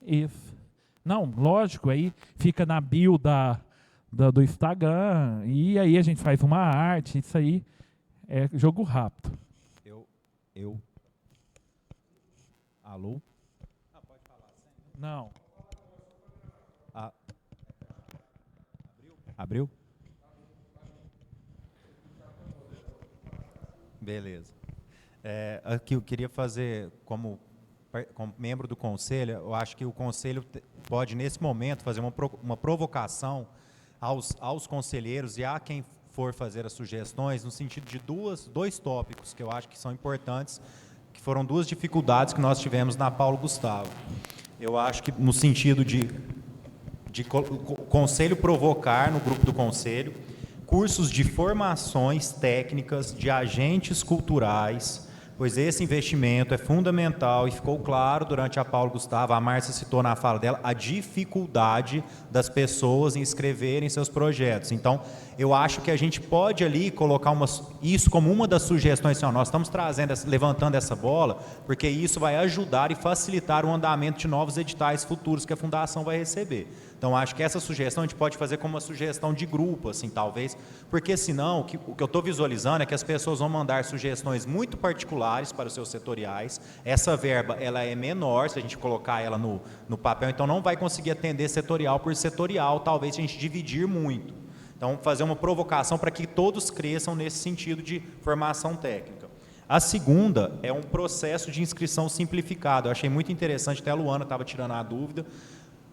Isso. Não, lógico, aí fica na bio do Instagram, e aí a gente faz uma arte, isso aí é jogo rápido. Alô? Pode falar sem. Não. Abriu? Beleza. Aqui eu queria fazer, como membro do conselho, eu acho que o conselho pode, nesse momento, fazer uma provocação aos conselheiros e a quem for fazer as sugestões, no sentido de dois tópicos que eu acho que são importantes, que foram 2 dificuldades que nós tivemos na Paulo Gustavo. Eu acho que no sentido de o conselho provocar, no grupo do conselho, cursos de formações técnicas de agentes culturais pois esse investimento é fundamental e ficou claro durante a Paulo Gustavo, a Márcia citou na fala dela, a dificuldade das pessoas em escreverem seus projetos. Então, eu acho que a gente pode ali colocar isso como uma das sugestões, assim, ó, nós estamos levantando essa bola, porque isso vai ajudar e facilitar o andamento de novos editais futuros que a Fundação vai receber. Então, acho que essa sugestão a gente pode fazer como uma sugestão de grupo, assim, talvez, porque senão, o que eu estou visualizando é que as pessoas vão mandar sugestões muito particulares para os seus setoriais, essa verba, ela é menor, se a gente colocar ela no papel, então não vai conseguir atender setorial por setorial, talvez se a gente dividir muito. Então, fazer uma provocação para que todos cresçam nesse sentido de formação técnica. A segunda é um processo de inscrição simplificado, eu achei muito interessante, até a Luana estava tirando a dúvida,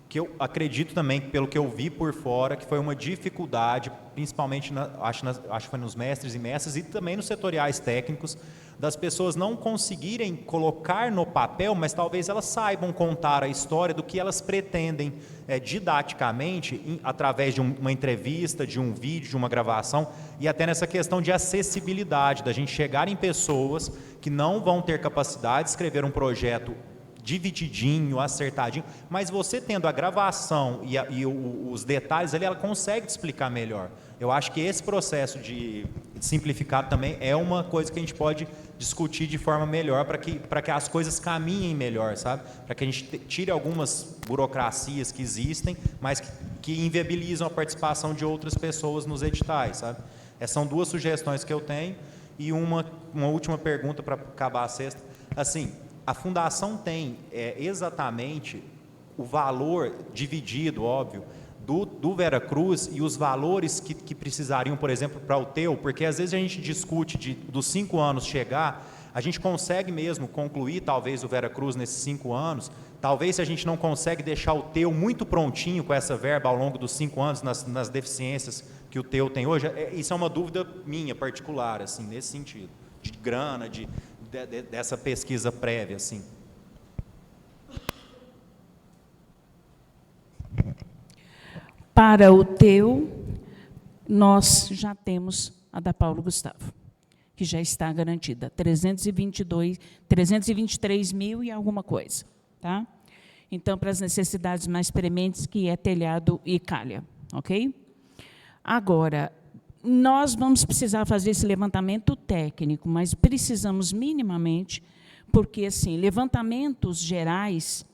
que eu acredito também, pelo que eu vi por fora, que foi uma dificuldade, principalmente, acho que foi nos mestres e mestras, e também nos setoriais técnicos, das pessoas não conseguirem colocar no papel, mas talvez elas saibam contar a história do que elas pretendem didaticamente, através de uma entrevista, de um vídeo, de uma gravação, e até nessa questão de acessibilidade, da gente chegar em pessoas que não vão ter capacidade de escrever um projeto divididinho, acertadinho, mas você tendo a gravação e os detalhes ali, ela consegue te explicar melhor. Eu acho que esse processo de simplificado também é uma coisa que a gente pode discutir de forma melhor para que as coisas caminhem melhor, sabe? Para que a gente tire algumas burocracias que existem, mas que inviabilizam a participação de outras pessoas nos editais, sabe? Essas são duas sugestões que eu tenho e uma última pergunta para acabar a sexta. Assim, a Fundação tem exatamente o valor dividido, óbvio, do Veracruz e os valores que precisariam, por exemplo, para o TEU, porque às vezes a gente discute dos 5 anos chegar, a gente consegue mesmo concluir talvez o Veracruz nesses 5 anos, talvez se a gente não consegue deixar o TEU muito prontinho com essa verba ao longo dos 5 anos, nas deficiências que o TEU tem hoje, isso é uma dúvida minha particular, assim, nesse sentido, de grana, dessa pesquisa prévia, assim. Para o TEU, nós já temos a da Paulo Gustavo, que já está garantida, 323 mil e alguma coisa, tá? Então, para as necessidades mais prementes, que é telhado e calha, ok? Agora, nós vamos precisar fazer esse levantamento técnico, mas precisamos minimamente, porque, assim, levantamentos gerais,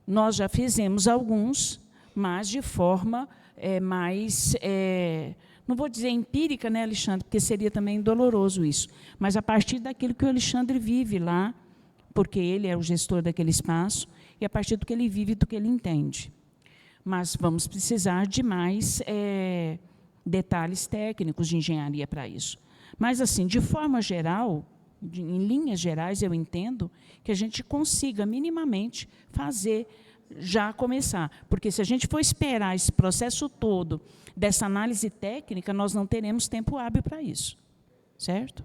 nós já fizemos alguns, mas de forma mais, não vou dizer empírica, né, Alexandre, porque seria também doloroso isso, mas a partir daquilo que o Alexandre vive lá, porque ele é o gestor daquele espaço, e a partir do que ele vive e do que ele entende. Mas vamos precisar de mais detalhes técnicos de engenharia para isso. Mas, assim, de forma geral, em linhas gerais, eu entendo que a gente consiga minimamente fazer, já começar. Porque se a gente for esperar esse processo todo dessa análise técnica, nós não teremos tempo hábil para isso. Certo?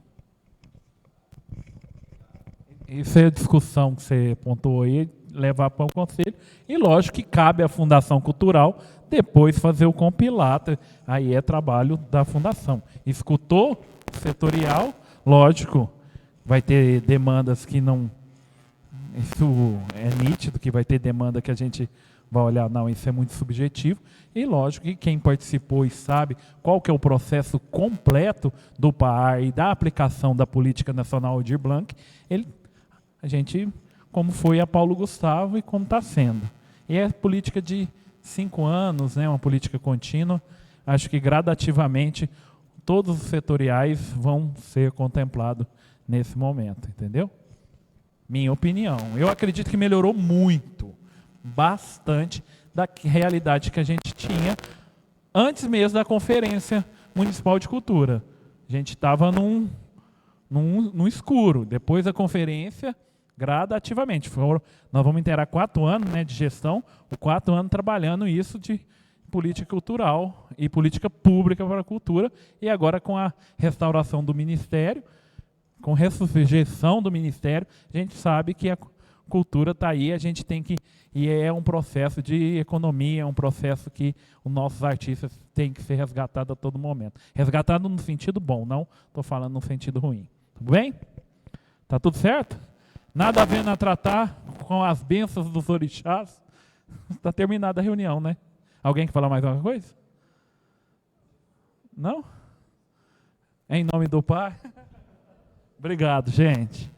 Isso é a discussão que você pontuou aí, levar para o Conselho. E, lógico, que cabe à Fundação Cultural depois fazer o compilado. Aí é trabalho da Fundação. Escutou o setorial, lógico, vai ter demandas que não... Isso é nítido, que vai ter demanda que a gente vai olhar, não, isso é muito subjetivo. E, lógico, que quem participou e sabe qual que é o processo completo do PAR e da aplicação da Política Nacional Aldir Blanc, a gente, como foi a Paulo Gustavo e como está sendo. E é política de 5 anos, né, uma política contínua. Acho que gradativamente todos os setoriais vão ser contemplados nesse momento, entendeu? Minha opinião. Eu acredito que melhorou muito, bastante, da realidade que a gente tinha antes mesmo da Conferência Municipal de Cultura. A gente estava no escuro. Depois da conferência, gradativamente. Nós vamos inteirar 4 anos, né, de gestão, 4 anos trabalhando isso de política cultural e política pública para a cultura, e agora com a restauração do Ministério, com ressurreição do Ministério, a gente sabe que a cultura está aí, a gente tem que... E é um processo de economia, é um processo que os nossos artistas têm que ser resgatados a todo momento. Resgatado no sentido bom, não estou falando no sentido ruim. Tudo bem? Tá tudo certo? Nada a ver a tratar com as bênçãos dos orixás. Está terminada a reunião, né? Alguém quer falar mais alguma coisa? Não? Em nome do Pai. Obrigado, gente.